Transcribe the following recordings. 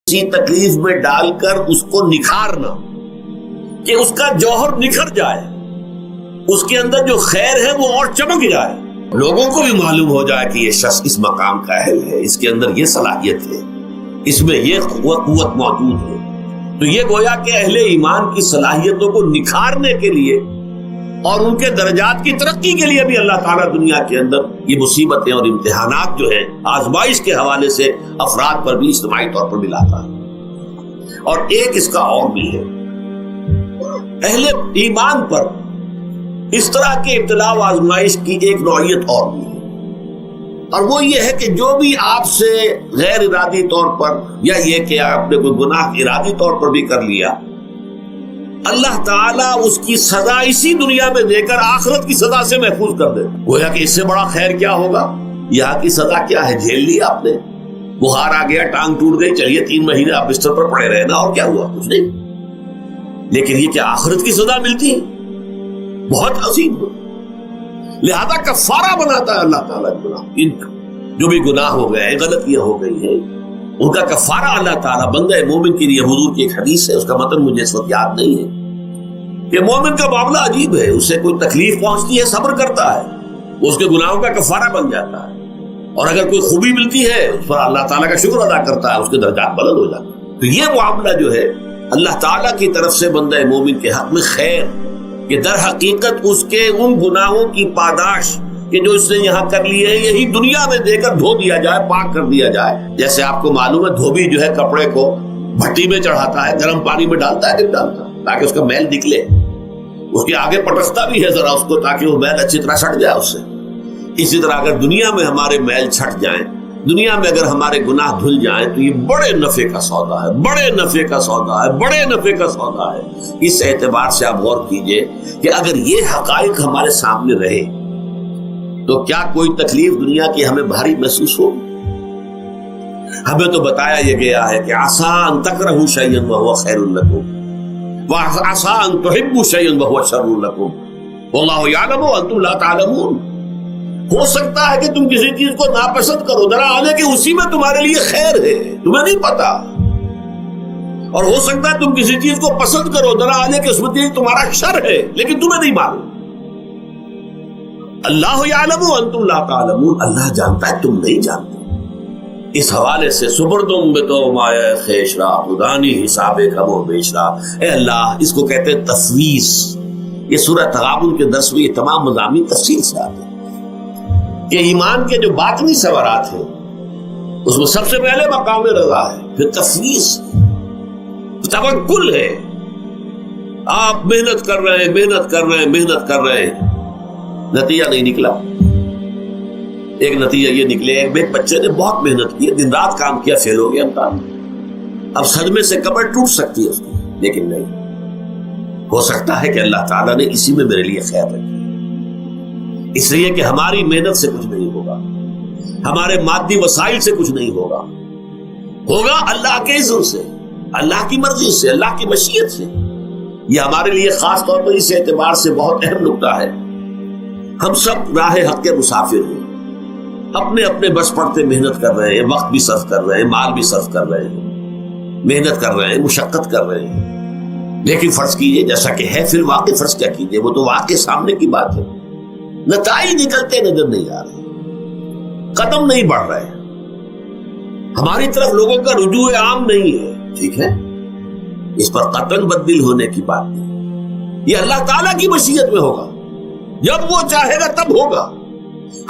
اسی تکلیف میں ڈال کر اس کو نکھارنا کہ اس کا جوہر نکھر جائے، اس کے اندر جو خیر ہے وہ اور چمک جائے، لوگوں کو بھی معلوم ہو جائے کہ یہ شخص اس مقام کا اہل ہے، اس کے اندر یہ صلاحیت ہے، اس میں یہ قوت موجود ہے۔ تو یہ گویا کہ اہل ایمان کی صلاحیتوں کو نکھارنے کے لیے اور ان کے درجات کی ترقی کے لیے بھی اللہ تعالیٰ دنیا کے اندر یہ مصیبتیں اور امتحانات جو ہیں آزمائش کے حوالے سے افراد پر بھی اجتماعی طور پر بھی لاتا ہے۔ اور ایک اس کا اور بھی ہے، اہل ایمان پر اس طرح کے ابتلاء و آزمائش کی ایک نوعیت اور بھی ہے، اور وہ یہ ہے کہ جو بھی آپ سے غیر ارادی طور پر یا یہ کہ آپ نے کوئی گناہ ارادی طور پر بھی کر لیا، اللہ تعالیٰ اس کی سزا اسی دنیا میں دے کر آخرت کی سزا سے محفوظ کر دے۔ گویا کہ اس سے بڑا خیر کیا ہوگا؟ یہاں کی سزا کیا ہے؟ جھیل لی آپ نے، بخار آ گیا، ٹانگ ٹوٹ گئی، چلیے 3 مہینے آپ بستر پر پڑے رہے نا، اور کیا ہوا؟ کچھ نہیں۔ لیکن یہ کیا آخرت کی سزا ملتی ہے؟ بہت عظیم ہے۔ لہذا کفارہ بناتا ہے اللہ تعالیٰ ان جو بھی گناہ ہو گئے، غلطیاں ہو گئی ہیں، ان کا کفارہ اللہ تعالیٰ بندہ مومن کے لیے، حضور کی ایک حدیث ہے، اس کا متن مجھے اس وقت یاد نہیں ہے، کہ مومن کا معاملہ عجیب ہے، اسے کوئی تکلیف پہنچتی ہے صبر کرتا ہے، وہ اس کے گناہوں کا کفارہ بن جاتا ہے، اور اگر کوئی خوبی ملتی ہے اس پر اللہ تعالیٰ کا شکر ادا کرتا ہے، اس کے درجات بلند ہو جاتے ہیں۔ تو یہ معاملہ جو ہے اللہ تعالیٰ کی طرف سے بندہ مومن کے حق میں خیر کہ در حقیقت اس کے ان گناہوں کی پاداش کہ جو اس نے یہاں کر لیے ہیں یہی دنیا میں دے کر دھو دیا جائے، پاک کر دیا جائے۔ جیسے آپ کو معلوم ہے دھوبی جو ہے کپڑے کو بھٹی میں چڑھاتا ہے، گرم پانی میں ڈالتا ہے کہ ڈالتا ہے تاکہ اس کا میل نکلے، اس کے آگے پٹکتا بھی ہے ذرا اس کو تاکہ وہ میل اچھی طرح چھٹ جائے اس سے۔ اسی طرح اگر دنیا میں ہمارے میل چھٹ جائیں، دنیا میں اگر ہمارے گناہ دھل جائیں تو یہ بڑے نفع کا سودا ہے، بڑے نفع کا سودا ہے، بڑے نفع کا سودا ہے۔ اس اعتبار سے آپ غور کیجئے کہ اگر یہ حقائق ہمارے سامنے رہے تو کیا کوئی تکلیف دنیا کی ہمیں بھاری محسوس ہو؟ ہمیں تو بتایا یہ گیا ہے کہ عسیٰ ان تکرہوا شیئا وہو خیر لکم وعسیٰ ان تحبوا شیئا وہو شر لکم واللہ یعلم وانتم لا تعلمون۔ ہو سکتا ہے کہ تم کسی چیز کو ناپسند کرو، ذرا آنے کہ اسی میں تمہارے لیے خیر ہے، تمہیں نہیں پتا، اور ہو سکتا ہے تم کسی چیز کو پسند کرو، ذرا آنے کہ اس میں تمہارا شر ہے لیکن تمہیں نہیں معلوم۔ اللہ یعلم وانتم لا تعلمون، اللہ جانتا ہے تم نہیں جانتے۔ اس حوالے سے سپردم بتو مایا خیش را خدانی حساب کم و بیش را، اے اللہ، اس کو کہتے ہیں تفویض۔ یہ سورہ تغابن کے درس میں یہ تمام مضامین تفصیل سے آتے ہیں کہ ایمان کے جو باطنی ثمرات ہیں اس میں سب سے پہلے مقام رضا ہے، پھر تفویض، توکل ہے۔ آپ محنت کر رہے ہیں، محنت کر رہے ہیں، محنت کر رہے ہیں، نتیجہ نہیں نکلا۔ ایک نتیجہ یہ نکلے، ایک بچے نے بہت محنت کی، دن رات کام کیا، فیل ہو گیا امتحان، اب صدمے سے کمر ٹوٹ سکتی ہے اس کی، لیکن نہیں، ہو سکتا ہے کہ اللہ تعالیٰ نے اسی میں میرے لیے خیر رکھی، اس لیے کہ ہماری محنت سے کچھ نہیں ہوگا، ہمارے مادی وسائل سے کچھ نہیں ہوگا، ہوگا اللہ کے اذن سے، اللہ کی مرضی سے، اللہ کی مشیت سے۔ یہ ہمارے لیے خاص طور پر اس اعتبار سے بہت اہم نکتہ ہے، ہم سب راہ حق کے مسافر ہیں، اپنے اپنے بس پڑتے محنت کر رہے ہیں، وقت بھی صرف کر رہے ہیں، مال بھی صرف کر رہے ہیں، محنت کر رہے ہیں، مشقت کر رہے ہیں، لیکن فرض کیجئے جیسا کہ ہے، پھر واقع فرض کیا کیجئے، وہ تو واقع سامنے کی بات ہے، نتائج نکلتے نظر نہیں آ رہے، قدم نہیں بڑھ رہے، ہماری طرف لوگوں کا رجوع عام نہیں ہے، ٹھیک ہے، اس پر قطعاً بدل ہونے کی بات نہیں، یہ اللہ تعالیٰ کی مشیت میں ہوگا، جب وہ چاہے گا تب ہوگا۔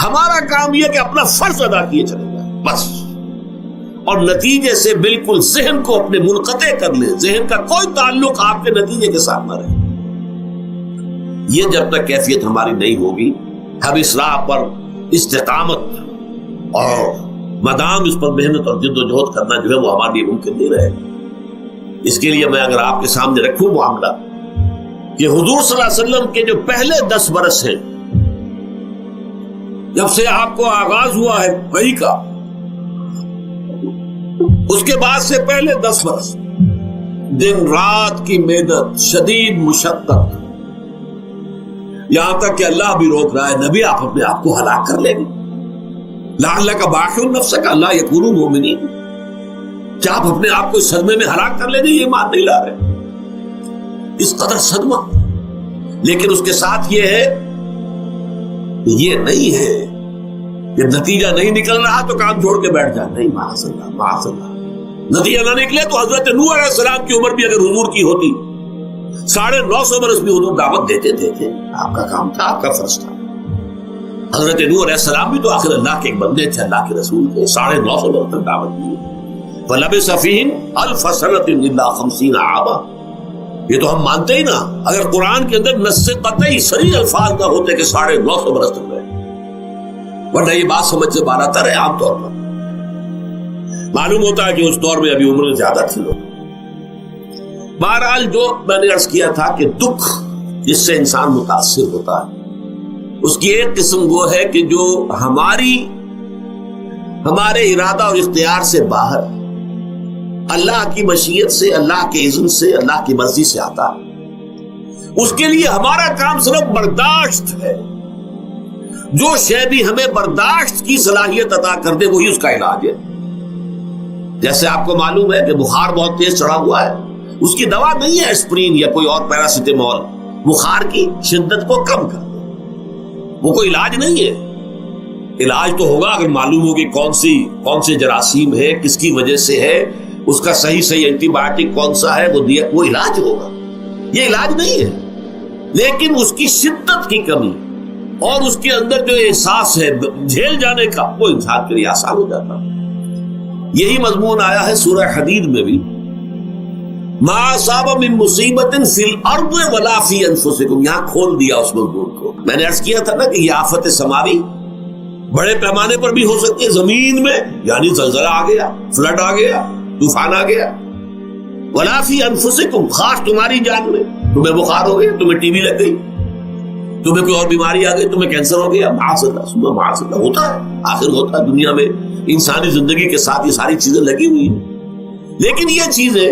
ہمارا کام یہ کہ اپنا فرض ادا کیے چلے جائیں بس، اور نتیجے سے بالکل ذہن کو اپنے منقطع کر لیں، ذہن کا کوئی تعلق آپ کے نتیجے کے ساتھ نہ رہے۔ یہ جب تک کیفیت ہماری نہیں ہوگی، ہم اس راہ پر استقامت اور مدام اس پر محنت اور جد و جہد کرنا جو ہے وہ ہمارے لیے ممکن نہیں رہے گا۔ اس کے لیے میں اگر آپ کے سامنے رکھوں معاملہ کہ حضور صلی اللہ علیہ وسلم کے جو پہلے 10 برس ہیں، جب سے آپ کو آغاز ہوا ہے وحی کا، اس کے بعد سے پہلے 10 برس دن رات کی محنت، شدید مشقت، یہاں تک کہ اللہ بھی روک رہا ہے، نبی آپ اپنے آپ کو ہلاک کر لیں گے، لعلک باخع نفسک الا یکونوا مؤمنین، کیا آپ اپنے آپ کو اس صدمے میں ہلاک کر لیں گے؟ یہ ایمان نہیں لا رہے، اس قدر صدمہ۔ لیکن اس کے ساتھ یہ ہے، یہ نہیں ہے کہ نتیجہ نہیں نکل رہا تو کام چھوڑ کے بیٹھ جائے، نہیں، معاذ اللہ معاذ اللہ۔ نتیجہ نہ نکلے تو حضرت نوح علیہ السلام کی عمر بھی اگر حضور کی ہوتی 950 برس بھی حضور دعوت دیتے تھے، آپ کا کام تھا، آپ کا فرض تھا۔ حضرت نوح علیہ السلام بھی تو آخر اللہ کے ایک بندے تھے، اللہ کے رسول تھے، 950 برس تک دعوت دی۔ وَلَبِثَ فِيهِمْ أَلْفَ سَنَةٍ إِلَّا 50 عَامًا، یہ تو ہم مانتے ہی نا، اگر قرآن کے اندر نص قطعی صریح الفاظ نہ ہوتے کہ 950 برس تک رہے، ورنہ یہ بات سمجھ سے بالا تر ہے۔ عام طور پر معلوم ہوتا ہے کہ اس دور میں ابھی عمر زیادہ تھی لوگ۔ بہرحال جو میں نے عرض کیا تھا کہ دکھ جس سے انسان متاثر ہوتا ہے اس کی ایک قسم وہ ہے کہ جو ہمارے ارادہ اور اختیار سے باہر، اللہ کی مشیت سے، اللہ کے اذن سے، اللہ کی مرضی سے آتا ہے۔ اس کے لیے ہمارا کام صرف برداشت ہے۔ جو شے بھی ہمیں برداشت کی صلاحیت عطا کر دے وہی اس کا علاج ہے۔ جیسے آپ کو معلوم ہے کہ بخار بہت تیز چڑھا ہوا ہے، اس کی دوا نہیں ہے اسپرین یا کوئی اور پیراسیٹامول، بخار کی شدت کو کم کر دے، وہ کوئی علاج نہیں ہے۔ علاج تو ہوگا اگر معلوم ہوگی کون سے جراثیم ہے، کس کی وجہ سے ہے، اس کا صحیح اینٹی بایوٹک کون سا ہے، وہ علاج ہوگا۔ یہ علاج نہیں ہے، لیکن اس کی شدت کی کمی اور اس کے اندر جو احساس ہے جھیل جانے کا، وہ انسان کے لیے آسان ہو جاتا۔ یہی مضمون آیا ہے سورہ حدید میں بھی، ما اصاب من مصیبت فی الارض ولا فی انفسکم، یہاں کھول دیا اس مضمون کو۔ میں نے عرض کیا تھا نا کہ یہ آفت سماوی بڑے پیمانے پر بھی ہو سکتی ہے، زمین میں یعنی زلزلہ آ گیا، فلڈ آ گیا، طوفان آ گیا، ولا فی انفسکم، خاص تمہاری جان میں، تمہیں بخار ہو گیا، تمہیں ٹی بی لگ گئی، تمہیں کوئی اور بیماری آ گئی، تمہیں کینسر ہو گیا، معاذ اللہ ہوتا ہے، آخر ہوتا ہے، دنیا میں انسانی زندگی کے ساتھ یہ ساری چیزیں لگی ہوئی ہیں۔ لیکن یہ چیزیں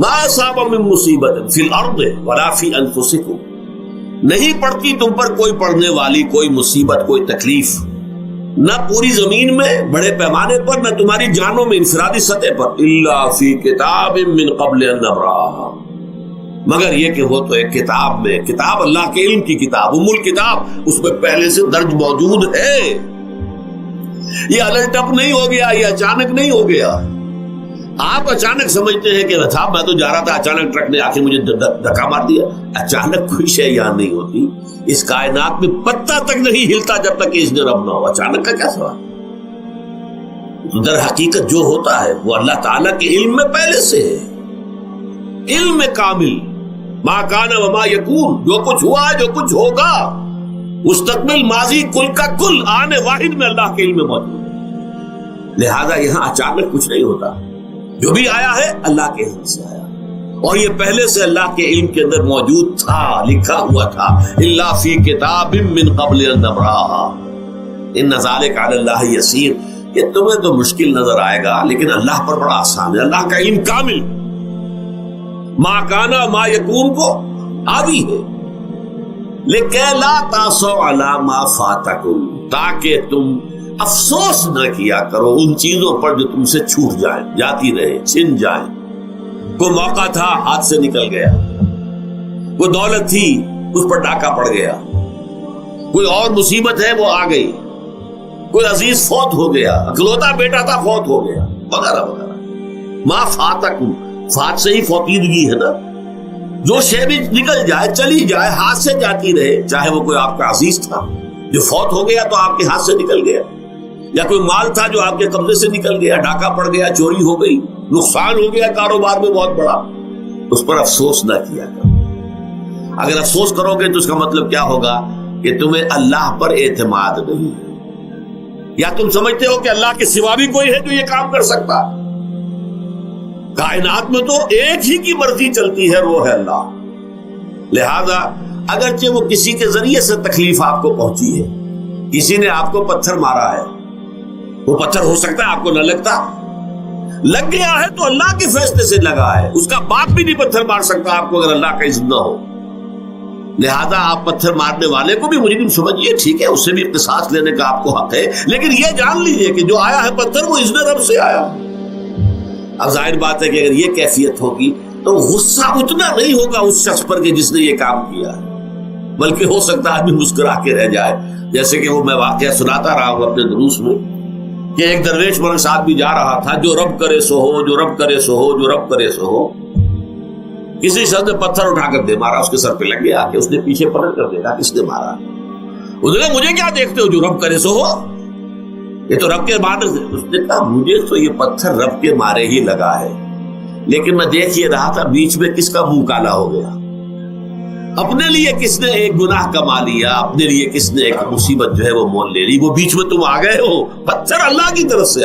ما اصاب من مصیبت فی الارض ولا فی انفسکم، نہیں پڑتی تم پر کوئی پڑنے والی کوئی مصیبت، کوئی تکلیف، نہ پوری زمین میں بڑے پیمانے پر، نہ تمہاری جانوں میں انفرادی سطح پر، الا فی کتاب من قبل ان نبرأھا، مگر یہ کہ وہ تو ایک کتاب میں، کتاب اللہ کے علم کی کتاب، ام الکتاب، اس میں پہلے سے درج موجود ہے۔ یہ الٹ اپ نہیں ہو گیا، یہ اچانک نہیں ہو گیا۔ آپ اچانک سمجھتے ہیں کہ صاحب میں تو جا رہا تھا، اچانک ٹرک نے آ کے مجھے دھکا مار دیا۔ اچانک کوئی شے یہاں نہیں ہوتی، اس کائنات میں پتہ تک نہیں ہلتا جب تک کہ اس نے رب نہ ہو۔ اچانک کا کیا سوال؟ در حقیقت جو ہوتا ہے وہ اللہ تعالیٰ کے علم میں پہلے سے ہے، علم میں کامل، ما کان وما یکون، جو کچھ ہوا ہے، جو کچھ ہوگا، مستقبل، ماضی، کل کا کل، آنے واحد میں اللہ کے علم میں موجود ہے۔ لہذا یہاں اچانک کچھ نہیں ہوتا، جو بھی آیا ہے اللہ کے علم سے آیا، اور یہ پہلے سے اللہ کے علم کے اندر موجود تھا، لکھا ہوا تھا، الا فی کتاب من قبل ان نبرأھا ان ذلک علی اللہ یسیر۔ یہ تمہیں تو مشکل نظر آئے گا لیکن اللہ پر بڑا آسان ہے، اللہ کا علم کامل، ما کانا ما یکون کو حاوی ہے۔ لِكَيْ لَا تَأْسَوْا عَلَىٰ مَا فَاتَكُمْ، تاکہ تم افسوس نہ کیا کرو ان چیزوں پر جو تم سے چھوٹ جائیں، جاتی رہے، چھن جائیں۔ کوئی موقع تھا ہاتھ سے نکل گیا، کوئی دولت تھی اس پر ڈاکہ پڑ گیا، کوئی اور مصیبت ہے وہ آ گئی، کوئی عزیز فوت ہو گیا، اکلوتا بیٹا تھا فوت ہو گیا، وغیرہ وغیرہ۔ ما فاتکم، فات سے ہی فوتیدگی ہے نا، جو شے بھی نکل جائے، چلی جائے، ہاتھ سے جاتی رہے، چاہے وہ کوئی آپ کا عزیز تھا جو فوت ہو گیا تو آپ کے ہاتھ سے نکل گیا، یا کوئی مال تھا جو آپ کے قبضے سے نکل گیا، ڈاکہ پڑ گیا، چوری ہو گئی، نقصان ہو گیا کاروبار میں بہت بڑا، اس پر افسوس نہ کیا کرو۔ اگر افسوس کرو گے تو اس کا مطلب کیا ہوگا کہ تمہیں اللہ پر اعتماد نہیں ہے، یا تم سمجھتے ہو کہ اللہ کے سوا بھی کوئی ہے جو یہ کام کر سکتا۔ کائنات میں تو ایک ہی کی مرضی چلتی ہے، وہ ہے اللہ۔ لہذا اگرچہ وہ کسی کے ذریعے سے تکلیف آپ کو پہنچی ہے، کسی نے آپ کو پتھر مارا ہے، وہ پتھر ہو سکتا ہے آپ کو نہ لگتا، لگ گیا ہے تو اللہ کے فیصلے سے لگا ہے، اس کا باپ بھی نہیں پتھر مار سکتا آپ کو اگر اللہ کا اذن نہ ہو۔ لہذا آپ پتھر مارنے والے کو بھی مجرم سمجھیے، ٹھیک ہے، اس سے بھی قصاص لینے کا آپ کو حق ہے، لیکن یہ جان لیجئے کہ جو آیا ہے پتھر وہ اذن رب سے آیا۔ اب ظاہر بات ہے کہ اگر یہ کیفیت ہوگی تو غصہ اتنا نہیں ہوگا اس شخص پر کہ جس نے یہ کام کیا ہے، بلکہ ہو سکتا ہے آدمی مسکرا کے رہ جائے، جیسے کہ وہ میں واقعہ سناتا رہا ہوں اپنے دروس میں کہ ایک درویش مرد ساتھ بھی جا رہا تھا، جو رب کرے سو ہو، جو رب کرے سو ہو، جو رب کرے سو ہو۔ کسی شخص نے پتھر اٹھا کر دے مارا، اس کے سر پہ لگ گیا کہ اس نے پیچھے پلٹ کر دیکھا کس نے مارا۔ اس نے کہا مجھے کیا دیکھتے ہو، جو رب کرے سو ہو، یہ تو رب کے مارے سے۔ اس نے کہا مجھے تو یہ پتھر رب کے مارے ہی لگا ہے، لیکن میں دیکھ یہ رہا تھا بیچ میں کس کا منہ کالا ہو گیا، اپنے لیے کس نے ایک گناہ کما لیا، اپنے لیے کس نے ایک مصیبت جو ہے وہ مول لے لی، وہ بیچ میں تم آ گئے ہو، پتھر اللہ کی طرف سے